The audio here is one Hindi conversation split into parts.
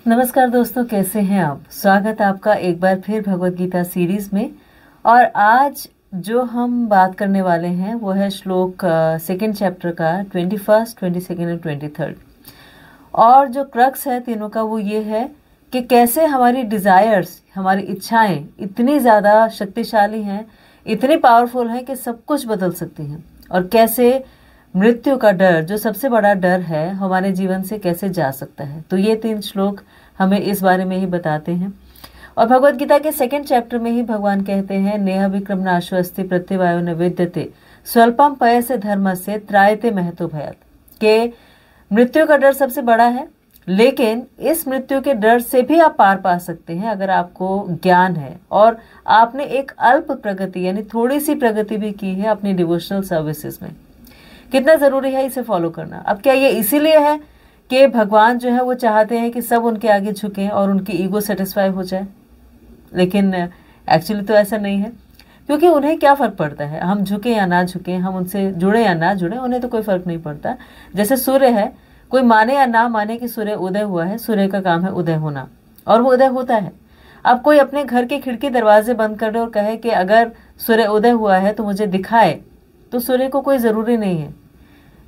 नमस्कार दोस्तों, कैसे हैं आप। स्वागत है आपका एक बार फिर भगवत गीता सीरीज में। और आज जो हम बात करने वाले हैं वो है श्लोक सेकंड चैप्टर का 21, 22 और 23। और जो क्रक्स है तीनों का वो ये है कि कैसे हमारी डिजायर्स, हमारी इच्छाएं इतनी ज़्यादा शक्तिशाली हैं, इतनी पावरफुल हैं कि सब कुछ बदल सकती हैं, और कैसे मृत्यु का डर, जो सबसे बड़ा डर है, हमारे जीवन से कैसे जा सकता है। तो ये 3 श्लोक हमें इस बारे में ही बताते हैं। और भगवत गीता के सेकंड चैप्टर में ही भगवान कहते हैं, नेह विक्रम नाशो अस्ति प्रत्यवायो न विद्यते स्वल्पम पयस्य धर्मस्य त्रायते महतो भयात्। के मृत्यु का डर सबसे बड़ा है, लेकिन इस मृत्यु के डर से भी आप पार पा सकते हैं अगर आपको ज्ञान है और आपने एक अल्प प्रगति यानी थोड़ी सी प्रगति भी की है अपनी डिवोशनल सर्विसेज में। कितना जरूरी है इसे फॉलो करना। अब क्या ये इसीलिए है कि भगवान जो है वो चाहते हैं कि सब उनके आगे झुकें और उनकी ईगो सेटिस्फाई हो जाए? लेकिन एक्चुअली तो ऐसा नहीं है, क्योंकि उन्हें क्या फर्क पड़ता है हम झुके या ना झुके, हम उनसे जुड़े या ना जुड़े, उन्हें तो कोई फर्क नहीं पड़ता। जैसे सूर्य है, कोई माने या ना माने कि सूर्य उदय हुआ है, सूर्य का काम है उदय होना, और वो उदय होता है। अब कोई अपने घर के खिड़की दरवाजे बंद कर दे और कहे कि अगर सूर्य उदय हुआ है तो मुझे दिखाए, तो सूर्य को कोई ज़रूरी नहीं है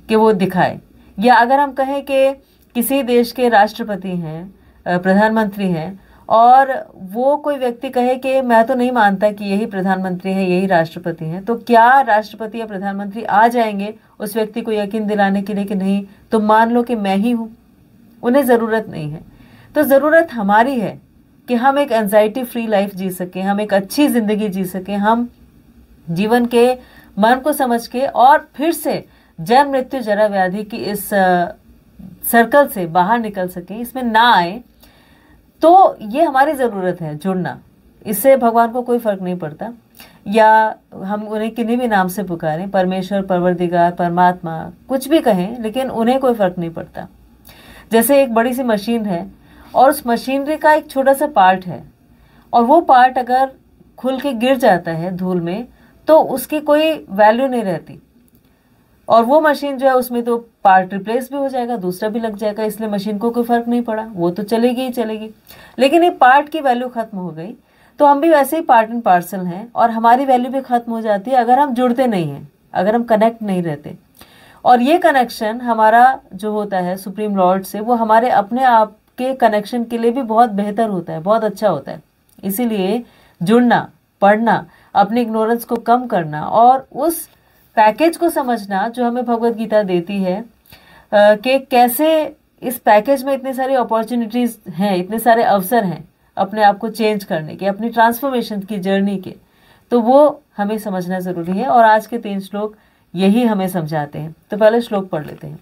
कि वो दिखाए। या अगर हम कहें कि किसी देश के राष्ट्रपति हैं, प्रधानमंत्री हैं, और वो कोई व्यक्ति कहे कि मैं तो नहीं मानता कि यही प्रधानमंत्री है, यही राष्ट्रपति हैं, तो क्या राष्ट्रपति या प्रधानमंत्री आ जाएंगे उस व्यक्ति को यकीन दिलाने के लिए कि नहीं तो मान लो कि मैं ही हूँ? उन्हें ज़रूरत नहीं है। तो ज़रूरत हमारी है कि हम एक एंजाइटी फ्री लाइफ जी सकें, हम एक अच्छी ज़िंदगी जी सकें, हम जीवन के मन को समझ के और फिर से जन्म मृत्यु जरा व्याधि की इस सर्कल से बाहर निकल सके, इसमें ना आए। तो ये हमारी ज़रूरत है जुड़ना। इससे भगवान को कोई फर्क नहीं पड़ता, या हम उन्हें किन्हीं भी नाम से पुकारें, परमेश्वर, परवरदिगार, परमात्मा, कुछ भी कहें, लेकिन उन्हें कोई फर्क नहीं पड़ता। जैसे एक बड़ी सी मशीन है और उस मशीनरी का एक छोटा सा पार्ट है, और वो पार्ट अगर खुल के गिर जाता है धूल में तो उसकी कोई वैल्यू नहीं रहती, और वो मशीन जो है उसमें तो पार्ट रिप्लेस भी हो जाएगा, दूसरा भी लग जाएगा, इसलिए मशीन को कोई फर्क नहीं पड़ा, वो तो चलेगी ही चलेगी। लेकिन ये पार्ट की वैल्यू खत्म हो गई, तो हम भी वैसे ही पार्ट एंड पार्सल हैं, और हमारी वैल्यू भी खत्म हो जाती है अगर हम जुड़ते नहीं हैं, अगर हम कनेक्ट नहीं रहते। और ये कनेक्शन हमारा जो होता है सुप्रीम लॉर्ड से, वो हमारे अपने आप के कनेक्शन के लिए भी बहुत बेहतर होता है, बहुत अच्छा होता है। इसीलिए जुड़ना, पढ़ना, अपनी इग्नोरेंस को कम करना और उस पैकेज को समझना जो हमें भगवत गीता देती है, कि कैसे इस पैकेज में इतने सारी अपॉर्चुनिटीज हैं, इतने सारे अवसर हैं अपने आप को चेंज करने के, अपनी ट्रांसफॉर्मेशन की जर्नी के, तो वो हमें समझना जरूरी है। और आज के 3 श्लोक यही हमें समझाते हैं। तो पहले श्लोक पढ़ लेते हैं।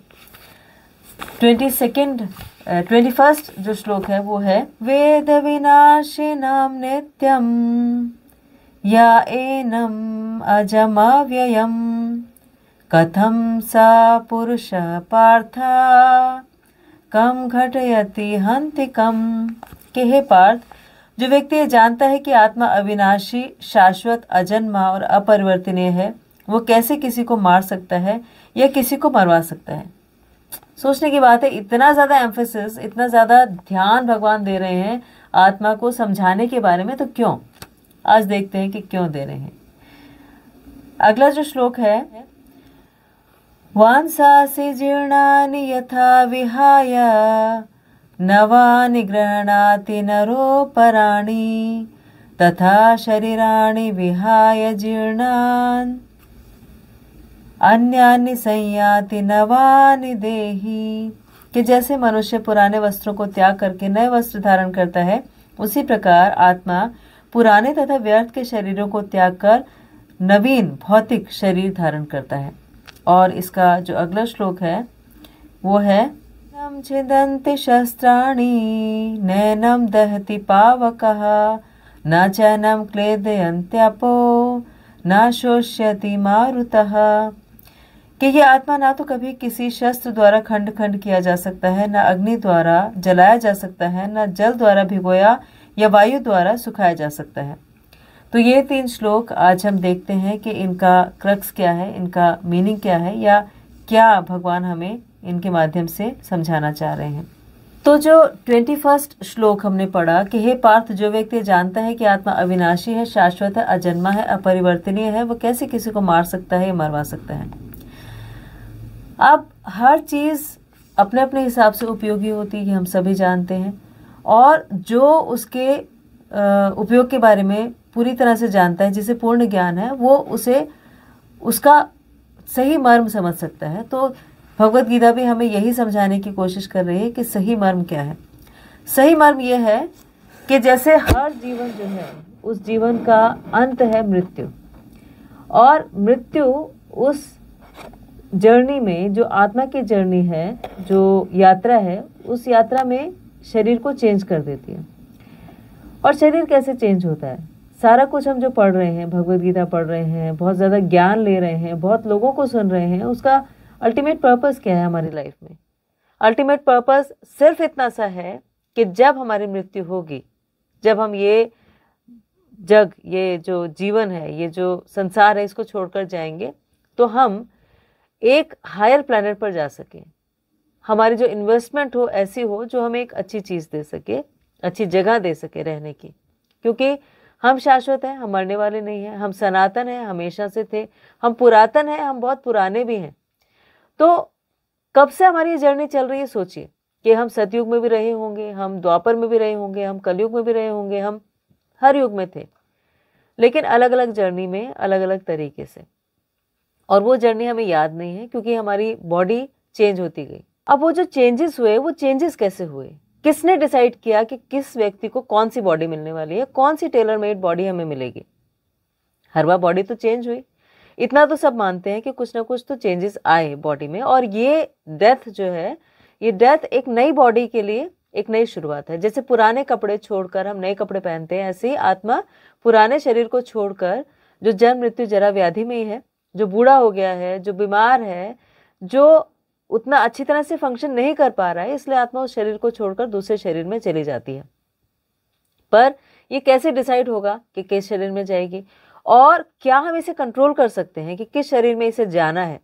21 जो श्लोक है वो है, वेद विनाशिनां नित्यम या एनम अजमव्ययम कथम सा पुरुष पार्थ कम घटयति हन्ति कम। के हे पार्थ, जो व्यक्ति ये जानता है कि आत्मा अविनाशी, शाश्वत, अजन्मा और अपरिवर्तनीय है, वो कैसे किसी को मार सकता है या किसी को मरवा सकता है। सोचने की बात है, इतना ज़्यादा एम्फेसिस, इतना ज़्यादा ध्यान भगवान दे रहे हैं आत्मा को समझाने के बारे में, तो क्यों? आज देखते हैं कि क्यों दे रहे हैं। अगला जो श्लोक है, वांसासि जीर्णानि यथा विहाय नवानि गृह्णाति नरोपराणि तथा शरीराणि विहाय जीर्णान् अन्यानि संयाति नवानि देहि। कि जैसे मनुष्य पुराने वस्त्रों को त्याग करके नए वस्त्र धारण करता है, उसी प्रकार आत्मा पुराने तथा व्यर्थ के शरीरों को त्याग कर नवीन भौतिक शरीर धारण करता है। और इसका जो अगला श्लोक है वो है, नम छिदन्ति शस्त्राणि नैनम दहति पावकः न चैनम क्लेदयन्त्यपो न शोष्यति मारुतः। कि ये आत्मा ना तो कभी किसी शस्त्र द्वारा खंड खंड किया जा सकता है, न अग्नि द्वारा जलाया जा सकता है, न जल द्वारा भिगोया या वायु द्वारा सुखाया जा सकता है। तो ये 3 श्लोक आज हम देखते हैं कि इनका क्रक्स क्या है, इनका मीनिंग क्या है, या क्या भगवान हमें इनके माध्यम से समझाना चाह रहे हैं। तो जो 21 श्लोक हमने पढ़ा कि हे पार्थ, जो व्यक्ति जानता है कि आत्मा अविनाशी है, शाश्वत है, अजन्मा है, अपरिवर्तनीय है, वो कैसे किसी को मार सकता है या मरवा सकता है। अब हर चीज अपने अपने हिसाब से उपयोगी होती है, हम सभी जानते हैं, और जो उसके उपयोग के बारे में पूरी तरह से जानता है, जिसे पूर्ण ज्ञान है, वो उसे उसका सही मर्म समझ सकता है। तो भगवत गीता भी हमें यही समझाने की कोशिश कर रही है कि सही मर्म क्या है। सही मर्म यह है कि जैसे हर जीवन जो है उस जीवन का अंत है मृत्यु, और मृत्यु उस जर्नी में, जो आत्मा की जर्नी है, जो यात्रा है, उस यात्रा में शरीर को चेंज कर देती है। और शरीर कैसे चेंज होता है? सारा कुछ हम जो पढ़ रहे हैं, भगवत गीता पढ़ रहे हैं, बहुत ज़्यादा ज्ञान ले रहे हैं, बहुत लोगों को सुन रहे हैं, उसका अल्टीमेट पर्पस क्या है हमारी लाइफ में? अल्टीमेट पर्पस सिर्फ इतना सा है कि जब हमारी मृत्यु होगी, जब हम ये जग, ये जो जीवन है, ये जो संसार है, इसको छोड़कर जाएंगे, तो हम एक हायर प्लैनेट पर जा सके। हमारी जो इन्वेस्टमेंट हो ऐसी हो जो हमें एक अच्छी चीज़ दे सके, अच्छी जगह दे सके रहने की, क्योंकि हम शाश्वत हैं, हम मरने वाले नहीं हैं, हम सनातन हैं, हमेशा से थे, हम पुरातन हैं, हम बहुत पुराने भी हैं। तो कब से हमारी ये जर्नी चल रही है? सोचिए कि हम सतयुग में भी रहे होंगे, हम द्वापर में भी रहे होंगे, हम कलयुग में भी रहे होंगे, हम हर युग में थे, लेकिन अलग अलग जर्नी में, अलग अलग तरीके से। और वो जर्नी हमें याद नहीं है क्योंकि हमारी बॉडी चेंज होती गई। अब वो जो चेंजेस हुए, वो चेंजेस कैसे हुए? किसने डिसाइड किया कि किस व्यक्ति को कौन सी बॉडी मिलने वाली है, कौन सी टेलर मेड बॉडी हमें मिलेगी? हर बार बॉडी तो चेंज हुई, इतना तो सब मानते हैं कि कुछ ना कुछ तो चेंजेस आए बॉडी में। और ये डेथ जो है, ये डेथ एक नई बॉडी के लिए एक नई शुरुआत है। जैसे पुराने कपड़े छोड़कर हम नए कपड़े पहनते हैं, ऐसे ही आत्मा पुराने शरीर को छोड़कर, जो जन्म मृत्यु जरा व्याधि में ही है, जो बूढ़ा हो गया है, जो बीमार है, जो उतना अच्छी तरह से फंक्शन नहीं कर पा रहा है, इसलिए आत्मा उस शरीर को छोड़कर दूसरे शरीर में चली जाती है। पर ये कैसे डिसाइड होगा कि किस शरीर में जाएगी, और क्या हम इसे कंट्रोल कर सकते हैं कि किस शरीर में इसे जाना है?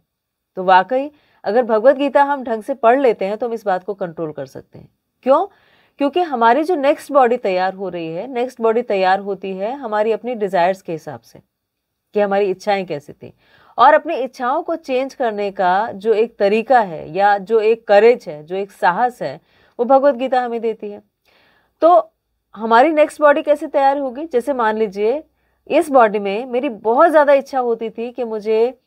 तो वाकई अगर भगवत गीता हम ढंग से पढ़ लेते हैं तो हम इस बात को कंट्रोल कर सकते हैं। क्यों? क्योंकि हमारी जो नेक्स्ट बॉडी तैयार हो रही है, नेक्स्ट बॉडी तैयार होती है हमारी अपनी डिजायर्स के हिसाब से, कि हमारी इच्छाएं कैसी थी। और अपनी इच्छाओं को चेंज करने का जो एक तरीका है, या जो एक करेज है, जो एक साहस है, वो भगवत गीता हमें देती है। तो हमारी नेक्स्ट बॉडी कैसे तैयार होगी? जैसे मान लीजिए इस बॉडी में मेरी बहुत ज़्यादा इच्छा होती थी कि मुझे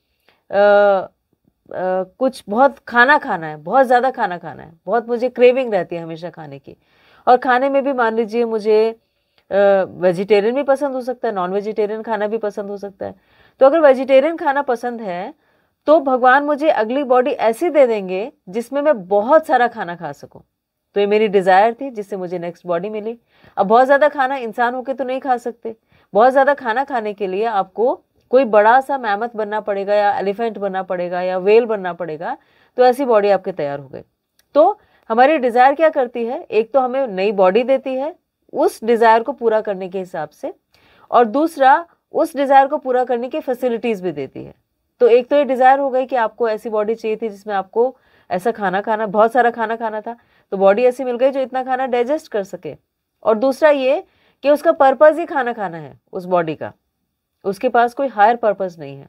कुछ बहुत खाना खाना है, बहुत ज़्यादा खाना खाना है, बहुत मुझे क्रेविंग रहती है हमेशा खाने की। और खाने में भी मान लीजिए मुझे वेजिटेरियन भी पसंद हो सकता है, नॉन वेजिटेरियन खाना भी पसंद हो सकता है। तो अगर वेजिटेरियन खाना पसंद है तो भगवान मुझे अगली बॉडी ऐसी दे देंगे जिसमें मैं बहुत सारा खाना खा सकूं। तो ये मेरी डिज़ायर थी, जिससे मुझे नेक्स्ट बॉडी मिली। अब बहुत ज़्यादा खाना इंसान होकर तो नहीं खा सकते, बहुत ज़्यादा खाना खाने के लिए आपको कोई बड़ा सा मैमथ बनना पड़ेगा, या एलिफेंट बनना पड़ेगा, या वेल बनना पड़ेगा, तो ऐसी बॉडी आपके तैयार हो गई। तो हमारी डिज़ायर क्या करती है? एक तो हमें नई बॉडी देती है उस डिज़ायर को पूरा करने के हिसाब से, और दूसरा उस डिज़ायर को पूरा करने की फैसिलिटीज़ भी देती है। तो एक तो ये डिज़ायर हो गई कि आपको ऐसी बॉडी चाहिए थी जिसमें आपको ऐसा खाना खाना, बहुत सारा खाना खाना था, तो बॉडी ऐसी मिल गई जो इतना खाना डाइजेस्ट कर सके। और दूसरा ये कि उसका पर्पज़ ही खाना खाना है उस बॉडी का, उसके पास कोई हायर पर्पज़ नहीं है,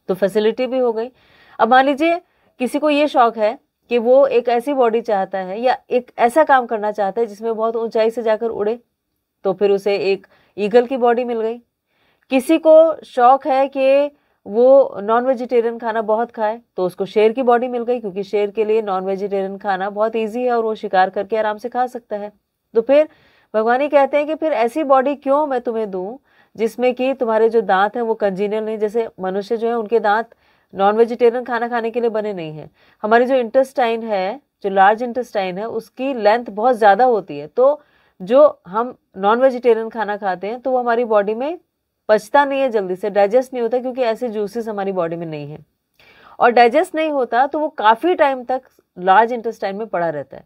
तो फैसिलिटी भी हो गई। अब मान लीजिए किसी को ये शौक है कि वो एक ऐसी बॉडी चाहता है, या एक ऐसा काम करना चाहता है जिसमें बहुत ऊंचाई से जाकर उड़े, तो फिर उसे एक ईगल की बॉडी मिल गई। किसी को शौक है कि वो नॉन वेजिटेरियन खाना बहुत खाए, तो उसको शेर की बॉडी मिल गई, क्योंकि शेर के लिए नॉन वेजिटेरियन खाना बहुत ईजी है और वो शिकार करके आराम से खा सकता है। तो फिर भगवान ही कहते हैं कि फिर ऐसी बॉडी क्यों मैं तुम्हें दूं जिसमें कि तुम्हारे जो दांत हैं वो कंजीनियल नहीं। जैसे मनुष्य जो है उनके दांत नॉन वेजिटेरियन खाना खाने के लिए बने नहीं है। हमारी जो इंटेस्टाइन है, जो लार्ज इंटेस्टाइन है, उसकी लेंथ बहुत ज़्यादा होती है। तो जो हम नॉन वेजिटेरियन खाना खाते हैं तो वो हमारी बॉडी में पचता नहीं है, जल्दी से डाइजेस्ट नहीं होता, क्योंकि ऐसे जूसेस हमारी बॉडी में नहीं है। और डाइजेस्ट नहीं होता तो वो काफ़ी टाइम तक लार्ज इंटेस्टाइन में पड़ा रहता है।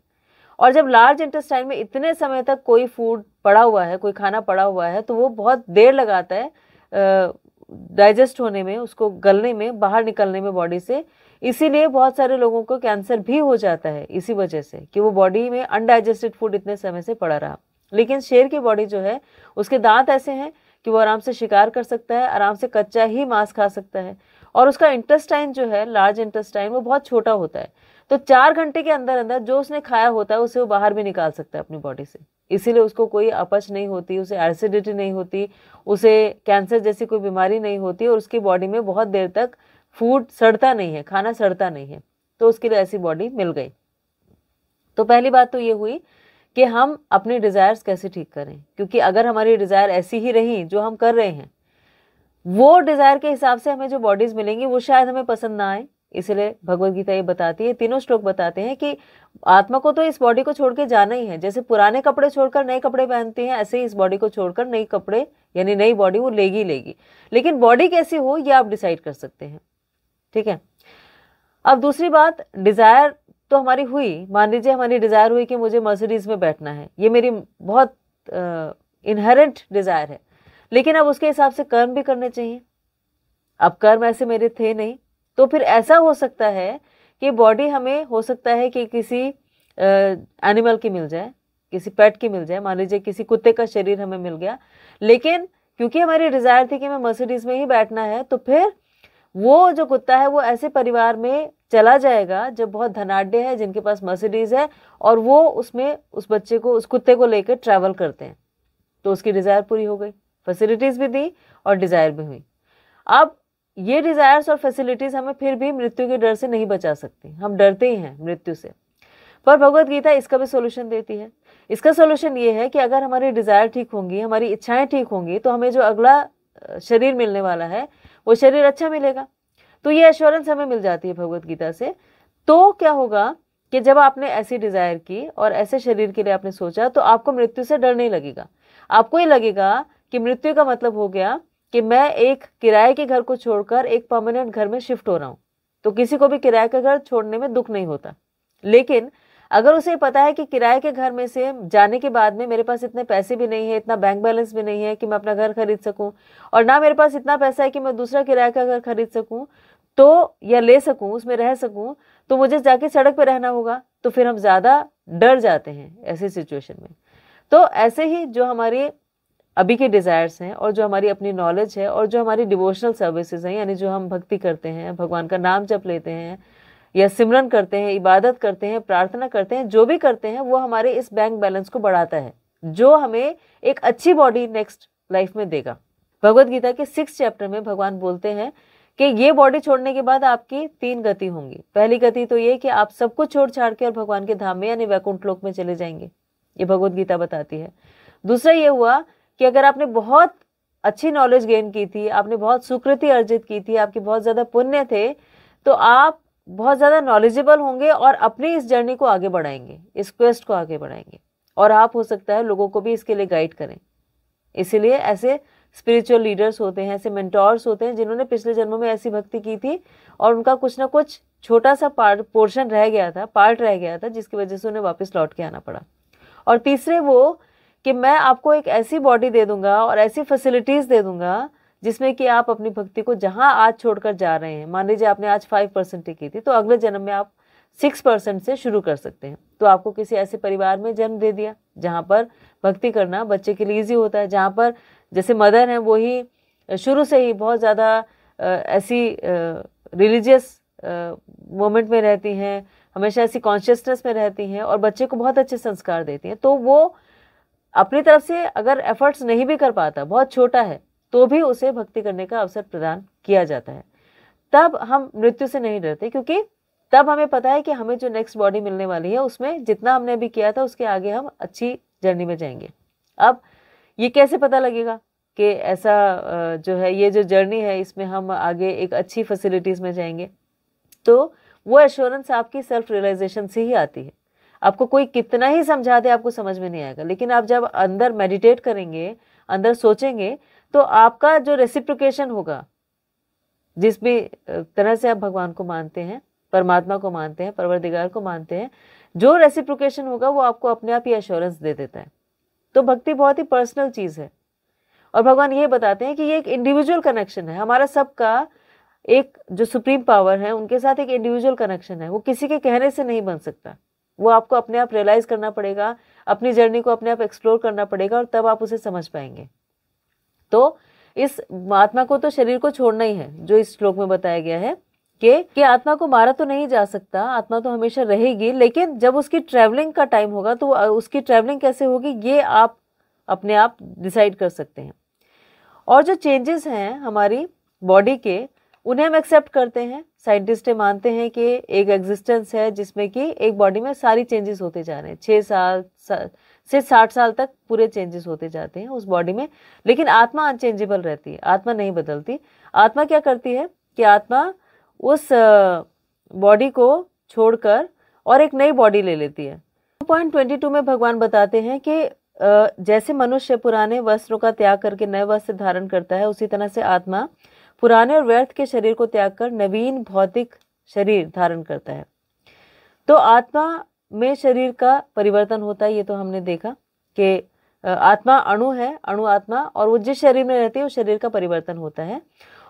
और जब लार्ज इंटेस्टाइन में इतने समय तक कोई फूड पड़ा हुआ है, कोई खाना पड़ा हुआ है, तो वो बहुत देर लगाता है डाइजेस्ट होने में, उसको गलने में, बाहर निकलने में बॉडी से। इसीलिए बहुत सारे लोगों को कैंसर भी हो जाता है, इसी वजह से कि वो बॉडी में अनडाइजेस्टेड फूड इतने समय से पड़ा रहा। लेकिन शेर की बॉडी जो है, उसके दांत ऐसे हैं कि वो आराम से शिकार कर सकता है, आराम से कच्चा ही मांस खा सकता है, और उसका इंटेस्टाइन जो है, लार्ज इंटेस्टाइन, वो बहुत छोटा होता है। तो 4 घंटे के अंदर अंदर जो उसने खाया होता है उसे वो बाहर भी निकाल सकता है अपनी बॉडी से। इसीलिए उसको कोई अपच नहीं होती, उसे एसिडिटी नहीं होती, उसे कैंसर जैसी कोई बीमारी नहीं होती, और उसकी बॉडी में बहुत देर तक फूड सड़ता नहीं है, खाना सड़ता नहीं है। तो उसके लिए ऐसी बॉडी मिल गई। तो पहली बात तो ये हुई कि हम अपने डिजायर्स कैसे ठीक करें, क्योंकि अगर हमारी डिजायर ऐसी ही रही जो हम कर रहे हैं, वो डिजायर के हिसाब से हमें जो बॉडीज मिलेंगी वो शायद हमें पसंद ना आए। इसलिए भगवत गीता ये बताती है, तीनों श्लोक बताते हैं कि आत्मा को तो इस बॉडी को छोड़ के जाना ही है। जैसे पुराने कपड़े छोड़कर नए कपड़े पहनते हैं, ऐसे ही इस बॉडी को छोड़कर नई कपड़े यानी नई बॉडी वो लेगी लेगी। लेकिन बॉडी कैसी हो ये आप डिसाइड कर सकते हैं, ठीक है। अब दूसरी बात, डिजायर तो हमारी हुई, मान लीजिए हमारी डिजायर हुई कि मुझे मर्सिडीज में बैठना है, ये मेरी बहुत इनहेरेंट डिजायर है, लेकिन अब उसके हिसाब से कर्म भी करने चाहिए। अब कर्म ऐसे मेरे थे नहीं, तो फिर ऐसा हो सकता है कि बॉडी हमें हो सकता है कि किसी एनिमल की मिल जाए, किसी पेट की मिल जाए, मान लीजिए किसी कुत्ते का शरीर हमें मिल गया, लेकिन क्योंकि हमारी डिजायर थी कि मैं मर्सिडीज में ही बैठना है, तो फिर वो जो कुत्ता है वो ऐसे परिवार में चला जाएगा जो बहुत धनाढ्य है, जिनके पास मर्सिडीज है, और वो उसमें उस बच्चे को, उस कुत्ते को लेकर ट्रैवल करते हैं। तो उसकी डिजायर पूरी हो गई, फैसिलिटीज भी दी और डिजायर भी हुई। अब ये डिजायर्स और फैसिलिटीज हमें फिर भी मृत्यु के डर से नहीं बचा सकती, हम डरते ही हैं मृत्यु से। पर भगवत गीता इसका भी सोल्यूशन देती है। इसका सोल्यूशन ये है कि अगर हमारी डिजायर ठीक होंगी, हमारी इच्छाएं ठीक होंगी, तो हमें जो अगला शरीर मिलने वाला है वो शरीर अच्छा मिलेगा। तो ये एश्योरेंस हमें मिल जाती है भगवत गीता से। तो क्या होगा कि जब आपने ऐसी डिजायर की और ऐसे शरीर के लिए आपने सोचा, तो आपको मृत्यु से डर नहीं लगेगा। आपको ये लगेगा कि मृत्यु का मतलब हो गया कि मैं एक किराए के घर को छोड़कर एक परमानेंट घर में शिफ्ट हो रहा हूं। तो किसी को भी किराए का घर छोड़ने में दुख नहीं होता। लेकिन अगर उसे पता है कि किराए के घर में से जाने के बाद में मेरे पास इतने पैसे भी नहीं है, इतना बैंक बैलेंस भी नहीं है कि मैं अपना घर खरीद सकूं, और ना मेरे पास इतना पैसा है कि मैं दूसरा किराए का घर खरीद सकूं, तो या ले सकूं, उसमें रह सकूं, तो मुझे जाके सड़क पर रहना होगा। तो फिर हम ज्यादा डर जाते हैं ऐसी सिचुएशन में। तो ऐसे ही जो हमारी अभी के डिजायर्स हैं, और जो हमारी अपनी नॉलेज है, और जो हमारी डिवोशनल सर्विसेज हैं, यानी जो हम भक्ति करते हैं, भगवान का नाम जप लेते हैं, या सिमरन करते हैं, इबादत करते हैं, प्रार्थना करते हैं, जो भी करते हैं, वो हमारे इस बैंक बैलेंस को बढ़ाता है, जो हमें एक अच्छी बॉडी नेक्स्ट लाइफ में देगा। भगवत गीता के 6 चैप्टर में भगवान बोलते हैं कि ये बॉडी छोड़ने के बाद आपकी 3 गति होंगी। पहली गति तो ये कि आप सब कुछ छोड़ छाड़ के और भगवान के धाम में यानी वैकुंठ लोक में चले जाएंगे, ये भगवत गीता बताती है। दूसरा ये हुआ कि अगर आपने बहुत अच्छी नॉलेज गेन की थी, आपने बहुत सुकृति अर्जित की थी, आपके बहुत ज्यादा पुण्य थे, तो आप बहुत ज्यादा नॉलेजेबल होंगे और अपनी इस जर्नी को आगे बढ़ाएंगे, इस क्वेस्ट को आगे बढ़ाएंगे, और आप हो सकता है लोगों को भी इसके लिए गाइड करें। इसीलिए ऐसे स्पिरिचुअल लीडर्स होते हैं, ऐसे मेंटोर्स होते हैं जिन्होंने पिछले जन्मों में ऐसी भक्ति की थी और उनका कुछ ना कुछ छोटा सा पोर्शन रह गया था, पार्ट रह गया था, जिसकी वजह से उन्हें वापस लौट के आना पड़ा। और तीसरे वो कि मैं आपको एक ऐसी बॉडी दे दूंगा और ऐसी फैसिलिटीज दे दूंगा जिसमें कि आप अपनी भक्ति को जहां आज छोड़कर जा रहे हैं, मान लीजिए आपने आज 5% की थी, तो अगले जन्म में आप 6% से शुरू कर सकते हैं। तो आपको किसी ऐसे परिवार में जन्म दे दिया जहां पर भक्ति करना बच्चे के लिए ईजी होता है, जहां पर जैसे मदर हैं वो ही शुरू से ही बहुत ज़्यादा ऐसी रिलीजियस मोमेंट में रहती हैं, हमेशा ऐसी कॉन्शियसनेस में रहती हैं और बच्चे को बहुत अच्छे संस्कार देती हैं। तो वो अपनी तरफ से अगर एफर्ट्स नहीं भी कर पाता, बहुत छोटा है, तो भी उसे भक्ति करने का अवसर प्रदान किया जाता है। तब हम मृत्यु से नहीं डरते, क्योंकि तब हमें पता है कि हमें जो नेक्स्ट बॉडी मिलने वाली है उसमें जितना हमने अभी किया था उसके आगे हम अच्छी जर्नी में जाएंगे। अब ये कैसे पता लगेगा कि ऐसा जो है ये जो जर्नी है इसमें हम आगे एक अच्छी फैसिलिटीज में जाएंगे? तो वो एश्योरेंस आपकी सेल्फ रियलाइजेशन से ही आती है। आपको कोई कितना ही समझा दे आपको समझ में नहीं आएगा, लेकिन आप जब अंदर मेडिटेट करेंगे, अंदर सोचेंगे, तो आपका जो रेसिप्रोकेशन होगा, जिस भी तरह से आप भगवान को मानते हैं, परमात्मा को मानते हैं, परवरदिगार को मानते हैं, जो रेसिप्रोकेशन होगा वो आपको अपने आप ही एश्योरेंस दे देता है। तो भक्ति बहुत ही पर्सनल चीज है और भगवान ये बताते हैं कि ये एक इंडिविजुअल कनेक्शन है हमारा सबका। एक जो सुप्रीम पावर है उनके साथ एक इंडिविजुअल कनेक्शन है, वो किसी के कहने से नहीं बन सकता। वो आपको अपने आप रियलाइज करना पड़ेगा, अपनी जर्नी को अपने आप एक्सप्लोर करना पड़ेगा और तब आप उसे समझ पाएंगे। तो इस आत्मा को तो शरीर को छोड़ना ही है, जो इस श्लोक में बताया गया है कि आत्मा को मारा तो नहीं जा सकता, आत्मा तो हमेशा रहेगी, लेकिन जब उसकी ट्रैवलिंग का टाइम होगा तो उसकी ट्रैवलिंग कैसे होगी ये आप अपने आप डिसाइड कर सकते हैं। और जो चेंजेस हैं हमारी बॉडी के, उन्हें हम एक्सेप्ट करते हैं। साइंटिस्ट मानते हैं कि एक एग्जिस्टेंस है जिसमें कि एक बॉडी में सारी चेंजेस होते जा रहे हैं, 6 साल से 60 साल तक पूरे चेंजेस होते जाते हैं उस बॉडी में, लेकिन आत्मा अनचेंजेबल रहती है, आत्मा नहीं बदलती। आत्मा क्या करती है कि आत्मा उस बॉडी को छोड़कर और एक नई बॉडी ले लेती है। 2.22 में भगवान बताते हैं कि जैसे मनुष्य पुराने वस्त्रों का त्याग करके नए वस्त्र धारण करता है, उसी तरह से आत्मा पुराने और व्यर्थ के शरीर को त्याग कर नवीन भौतिक शरीर धारण करता है। तो आत्मा में शरीर का परिवर्तन होता है, ये तो हमने देखा कि आत्मा अणु है, अणु आत्मा, और वो जिस शरीर में रहती है उस शरीर का परिवर्तन होता है।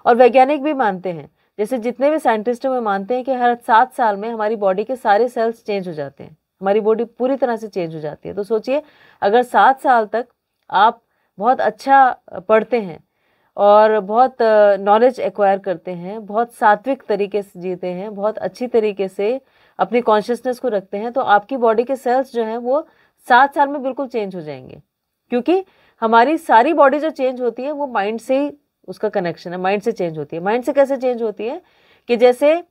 और वैज्ञानिक भी मानते हैं, जैसे जितने भी साइंटिस्ट में मानते हैं कि हर 7 साल में हमारी बॉडी के सारे सेल्स चेंज हो जाते हैं, हमारी बॉडी पूरी तरह से चेंज हो जाती है। तो सोचिए, अगर 7 साल तक आप बहुत अच्छा पढ़ते हैं और बहुत नॉलेज एक्वायर करते हैं, बहुत सात्विक तरीके से जीते हैं, बहुत अच्छी तरीके से अपनी कॉन्शियसनेस को रखते हैं, तो आपकी बॉडी के सेल्स जो हैं वो 7 साल में बिल्कुल चेंज हो जाएंगे। क्योंकि हमारी सारी बॉडी जो चेंज होती है वो माइंड से ही उसका कनेक्शन है, माइंड से चेंज होती है। माइंड से कैसे चेंज होती है कि जैसे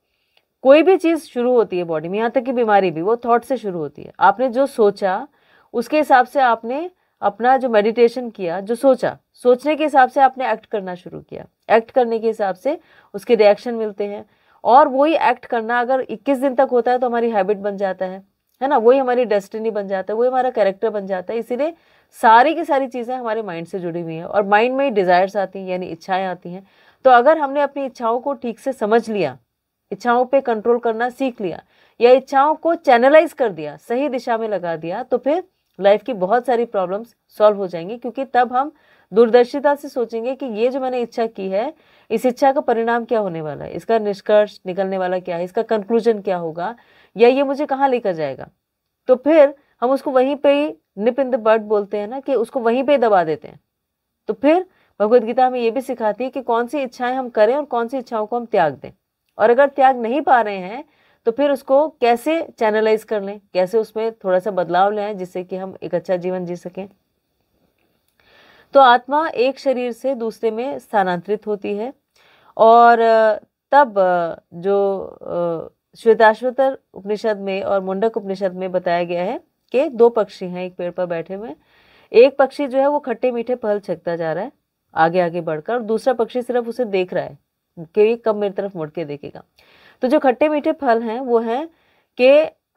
कोई भी चीज़ शुरू होती है बॉडी में, यहाँ तक कि बीमारी भी, वो थॉट से शुरू होती है। आपने जो सोचा उसके हिसाब से आपने अपना जो मेडिटेशन किया, जो सोचा, सोचने के हिसाब से आपने एक्ट करना शुरू किया, एक्ट करने के हिसाब से उसके रिएक्शन मिलते हैं, और वही एक्ट करना अगर 21 दिन तक होता है तो हमारी हैबिट बन जाता है ना, वही हमारी डेस्टिनी बन जाता है, वही हमारा कैरेक्टर बन जाता है। इसीलिए सारी की सारी चीज़ें हमारे माइंड से जुड़ी हुई हैं, और माइंड में ही डिज़ायर्स आती हैं, यानी इच्छाएं आती हैं। तो अगर हमने अपनी इच्छाओं को ठीक से समझ लिया, इच्छाओं पे कंट्रोल करना सीख लिया, या इच्छाओं को चैनलाइज कर दिया, सही दिशा में लगा दिया, तो फिर लाइफ की बहुत सारी प्रॉब्लम्स सॉल्व हो जाएंगी। क्योंकि तब हम दूरदर्शिता से सोचेंगे कि ये जो मैंने इच्छा की है, इस इच्छा का परिणाम क्या होने वाला है, इसका निष्कर्ष निकलने वाला क्या है, इसका कंक्लूजन क्या होगा, या ये मुझे कहाँ लेकर जाएगा। तो फिर हम उसको वहीं पे ही निप इन द बड बोलते हैं ना, कि उसको वहीं पे दबा देते हैं। तो फिर भगवद गीता हमें ये भी सिखाती है कि कौन सी इच्छाएं हम करें और कौन सी इच्छाओं को हम त्याग दें, और अगर त्याग नहीं पा रहे हैं तो फिर उसको कैसे चैनलाइज कर लें, कैसे उसमें थोड़ा सा बदलाव ले आएं, जिससे कि हम एक अच्छा जीवन जी सकें। तो आत्मा एक शरीर से दूसरे में स्थानांतरित होती है, और तब जो श्वेताश्वतर उपनिषद में और मुंडक उपनिषद में बताया गया है कि 2 पक्षी हैं एक पेड़ पर बैठे हुए। एक पक्षी जो है वो खट्टे मीठे फल चखता जा रहा है आगे आगे बढ़कर, और दूसरा पक्षी सिर्फ उसे देख रहा है कि कब मेरी तरफ मुड़ के देखेगा। तो जो खट्टे मीठे फल हैं वो हैं कि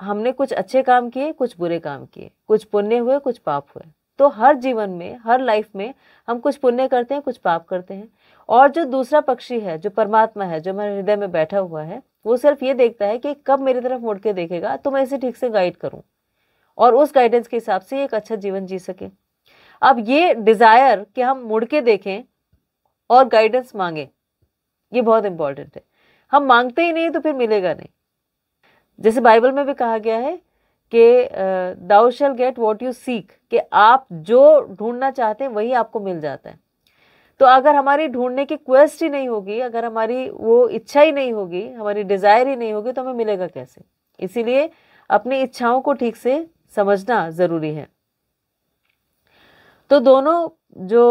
हमने कुछ अच्छे काम किए, कुछ बुरे काम किए, कुछ पुण्य हुए, कुछ पाप हुए। तो हर जीवन में, हर लाइफ में हम कुछ पुण्य करते हैं, कुछ पाप करते हैं। और जो दूसरा पक्षी है, जो परमात्मा है, जो हमारे हृदय में बैठा हुआ है, वो सिर्फ ये देखता है कि कब मेरी तरफ मुड़ के देखेगा तो मैं इसे ठीक से गाइड करूं, और उस गाइडेंस के हिसाब से एक अच्छा जीवन जी सके। अब ये डिजायर कि हम मुड़ के देखें और गाइडेंस मांगे, ये बहुत इंपॉर्टेंट है। हम मांगते ही नहीं तो फिर मिलेगा नहीं। जैसे बाइबल में भी कहा गया है कि thou shall get what you seek, कि आप जो ढूंढना चाहते हैं वही आपको मिल जाता है। तो अगर हमारी ढूंढने की क्वेस्ट ही नहीं होगी, अगर हमारी वो इच्छा ही नहीं होगी, हमारी डिजायर ही नहीं होगी, तो हमें मिलेगा कैसे। इसीलिए अपनी इच्छाओं को ठीक से समझना जरूरी है। तो दोनों जो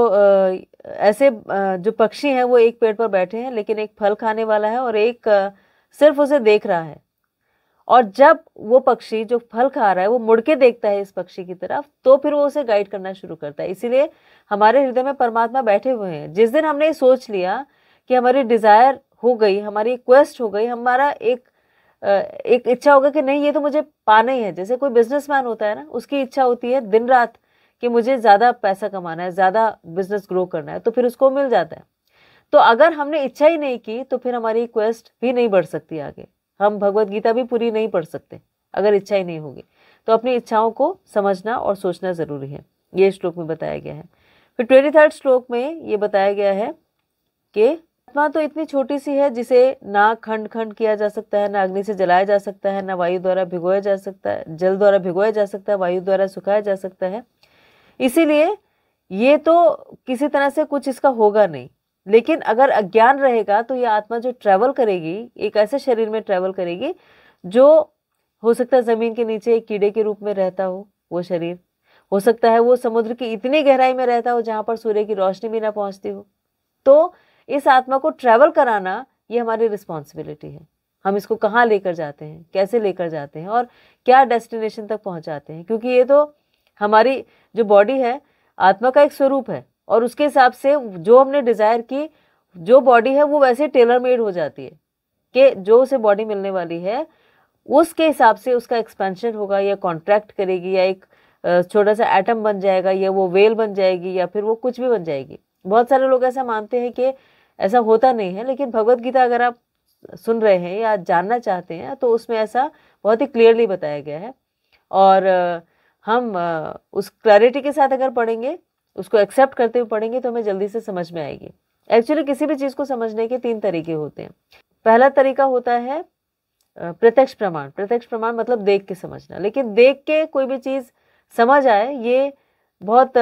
ऐसे जो पक्षी हैं वो एक पेड़ पर बैठे हैं, लेकिन एक फल खाने वाला है और एक सिर्फ उसे देख रहा है। और जब वो पक्षी जो फल खा रहा है वो मुड़ के देखता है इस पक्षी की तरफ, तो फिर वो उसे गाइड करना शुरू करता है। इसीलिए हमारे हृदय में परमात्मा बैठे हुए हैं। जिस दिन हमने सोच लिया कि हमारी डिजायर हो गई, हमारी क्वेस्ट हो गई, हमारा एक इच्छा होगा कि नहीं ये तो मुझे पाना ही है। जैसे कोई बिजनेसमैन होता है ना, उसकी इच्छा होती है दिन रात कि मुझे ज़्यादा पैसा कमाना है, ज़्यादा बिजनेस ग्रो करना है, तो फिर उसको मिल जाता है। तो अगर हमने इच्छा ही नहीं की तो फिर हमारी क्वेस्ट भी नहीं बढ़ सकती आगे। हम भगवत गीता भी पूरी नहीं पढ़ सकते अगर इच्छा ही नहीं होगी। तो अपनी इच्छाओं को समझना और सोचना ज़रूरी है, ये श्लोक में बताया गया है। फिर 23rd श्लोक में ये बताया गया है कि आत्मा तो इतनी छोटी सी है जिसे ना खंड खंड किया जा सकता है, ना अग्नि से जलाया जा सकता है, ना वायु द्वारा भिगोया जा सकता है, जल द्वारा भिगोया जा सकता है, वायु द्वारा सुखाया जा सकता है। इसीलिए ये तो किसी तरह से कुछ इसका होगा नहीं। लेकिन अगर अज्ञान रहेगा तो ये आत्मा जो ट्रैवल करेगी, एक ऐसे शरीर में ट्रैवल करेगी जो हो सकता है जमीन के नीचे एक कीड़े के रूप में रहता हो, वो शरीर हो सकता है वो समुद्र की इतनी गहराई में रहता हो जहां पर सूर्य की रोशनी भी ना पहुंचती हो। तो इस आत्मा को ट्रैवल कराना ये हमारी रिस्पॉन्सिबिलिटी है। हम इसको कहाँ लेकर जाते हैं, कैसे लेकर जाते हैं और क्या डेस्टिनेशन तक पहुंचाते हैं, क्योंकि ये तो हमारी जो बॉडी है आत्मा का एक स्वरूप है और उसके हिसाब से जो हमने डिजायर की जो बॉडी है वो वैसे टेलर मेड हो जाती है कि जो उसे बॉडी मिलने वाली है उसके हिसाब से उसका एक्सपेंशन होगा, या कॉन्ट्रैक्ट करेगी, या एक छोटा सा एटम बन जाएगा, या वो वेल बन जाएगी, या फिर वो कुछ भी बन जाएगी। बहुत सारे लोग ऐसा मानते हैं कि ऐसा होता नहीं है, लेकिन भगवत गीता अगर आप सुन रहे हैं या जानना चाहते हैं तो उसमें ऐसा बहुत ही क्लियरली बताया गया है। और हम उस क्लैरिटी के साथ अगर पढ़ेंगे, उसको एक्सेप्ट करते हुए पढ़ेंगे तो हमें जल्दी से समझ में आएगी। एक्चुअली किसी भी चीज़ को समझने के 3 तरीके होते हैं। पहला तरीका होता है प्रत्यक्ष प्रमाण। प्रत्यक्ष प्रमाण मतलब देख के समझना, लेकिन देख के कोई भी चीज़ समझ आए ये बहुत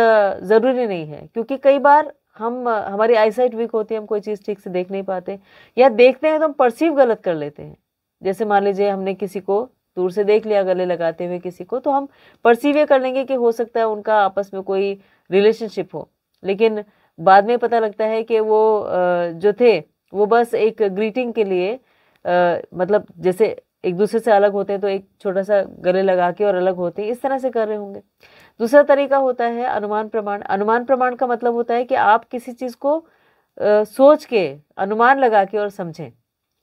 ज़रूरी नहीं है, क्योंकि कई बार हमारी आईसाइट वीक होती है, हम कोई चीज़ ठीक से देख नहीं पाते, या देखते हैं तो हम परसीव गलत कर लेते हैं। जैसे मान लीजिए हमने किसी को दूर से देख लिया गले लगाते हुए किसी को, तो हम परसीव ये कर लेंगे कि हो सकता है उनका आपस में कोई रिलेशनशिप हो, लेकिन बाद में पता लगता है कि वो जो थे वो बस एक ग्रीटिंग के लिए मतलब जैसे एक दूसरे से अलग होते हैं तो एक छोटा सा गले लगा के और अलग होते हैं, इस तरह से कर रहे होंगे। दूसरा तरीका होता है अनुमान प्रमाण। अनुमान प्रमाण का मतलब होता है कि आप किसी चीज़ को सोच के अनुमान लगा के और समझें,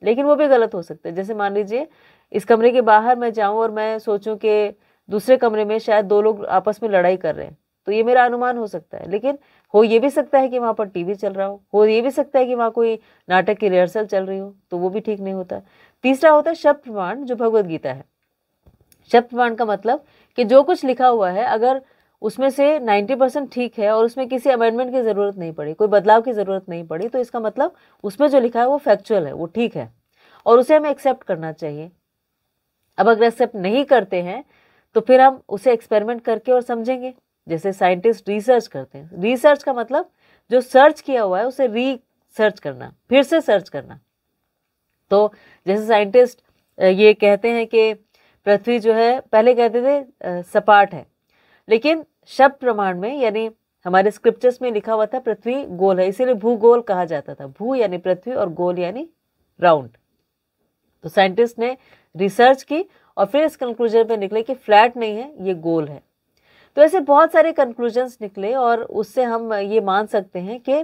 लेकिन वो भी गलत हो सकता है। जैसे मान लीजिए इस कमरे के बाहर मैं जाऊं और मैं सोचूं कि दूसरे कमरे में शायद 2 लोग आपस में लड़ाई कर रहे हैं, तो ये मेरा अनुमान हो सकता है, लेकिन हो ये भी सकता है कि वहाँ पर टीवी चल रहा हो ये भी सकता है कि वहाँ कोई नाटक की रिहर्सल चल रही हो, तो वो भी ठीक नहीं होता। तीसरा होता है शब्द प्रमाण, जो भगवत गीता है। शब्द प्रमाण का मतलब कि जो कुछ लिखा हुआ है अगर उसमें से 90% ठीक है और उसमें किसी अमेंडमेंट की ज़रूरत नहीं पड़ी, कोई बदलाव की ज़रूरत नहीं पड़ी, तो इसका मतलब उसमें जो लिखा है वो फैक्चुअल है, वो ठीक है और उसे हमें एक्सेप्ट करना चाहिए। अब अगर एक्सेप्ट नहीं करते हैं तो फिर हम उसे एक्सपेरिमेंट करके और समझेंगे। जैसे साइंटिस्ट रिसर्च करते हैं, रिसर्च का मतलब जो सर्च किया हुआ है उसे रीसर्च करना, फिर से सर्च करना। तो जैसे साइंटिस्ट ये कहते हैं कि पृथ्वी जो है पहले कहते थे सपाट है, लेकिन शब्द प्रमाण में यानी हमारे स्क्रिप्चर्स में लिखा हुआ था पृथ्वी गोल है, इसीलिए भूगोल कहा जाता था। भू यानी पृथ्वी और गोल यानी राउंड। तो साइंटिस्ट ने रिसर्च की और फिर इस कंक्लूजन पे निकले कि फ्लैट नहीं है, ये गोल है। तो ऐसे बहुत सारे कंक्लूजन्स निकले और उससे हम ये मान सकते हैं कि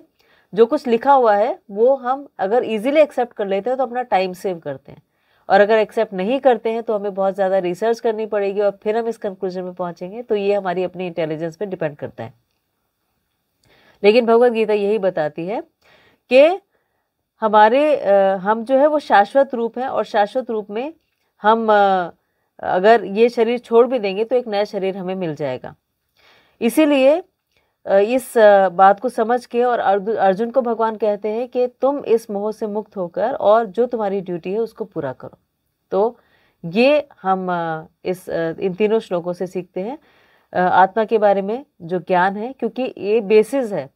जो कुछ लिखा हुआ है वो हम अगर इजीली एक्सेप्ट कर लेते हैं तो अपना टाइम सेव करते हैं, और अगर एक्सेप्ट नहीं करते हैं तो हमें बहुत ज़्यादा रिसर्च करनी पड़ेगी और फिर हम इस कंक्लूजन में पहुंचेंगे। तो ये हमारी अपनी इंटेलिजेंस पे डिपेंड करता है। लेकिन भगवत गीता यही बताती है कि हम जो है वो शाश्वत रूप है, और शाश्वत रूप में हम अगर ये शरीर छोड़ भी देंगे तो एक नया शरीर हमें मिल जाएगा। इसीलिए इस बात को समझ के और अर्जुन को भगवान कहते हैं कि तुम इस मोह से मुक्त होकर और जो तुम्हारी ड्यूटी है उसको पूरा करो। तो ये हम इन तीनों श्लोकों से सीखते हैं आत्मा के बारे में जो ज्ञान है, क्योंकि ये बेसिस है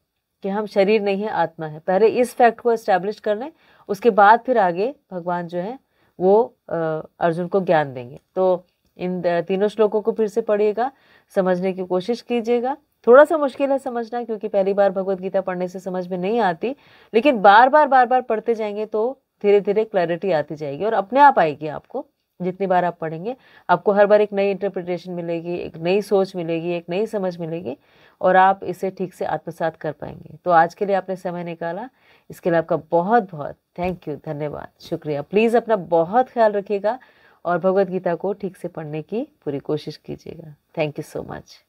कि हम शरीर नहीं है, आत्मा है। पहले इस फैक्ट को एस्टैब्लिश कर लें, उसके बाद फिर आगे भगवान जो है वो अर्जुन को ज्ञान देंगे। तो इन तीनों श्लोकों को फिर से पढ़िएगा, समझने की कोशिश कीजिएगा। थोड़ा सा मुश्किल है समझना, क्योंकि पहली बार भगवत गीता पढ़ने से समझ में नहीं आती, लेकिन बार बार पढ़ते जाएंगे तो धीरे धीरे क्लैरिटी आती जाएगी और अपने आप आएगी। आपको जितनी बार आप पढ़ेंगे आपको हर बार एक नई इंटरप्रिटेशन मिलेगी, एक नई सोच मिलेगी, एक नई समझ मिलेगी, और आप इसे ठीक से आत्मसात कर पाएंगे। तो आज के लिए आपने समय निकाला, इसके लिए आपका बहुत बहुत थैंक यू, धन्यवाद, शुक्रिया। प्लीज़ अपना बहुत ख्याल रखिएगा और भगवत गीता को ठीक से पढ़ने की पूरी कोशिश कीजिएगा। Thank you so much.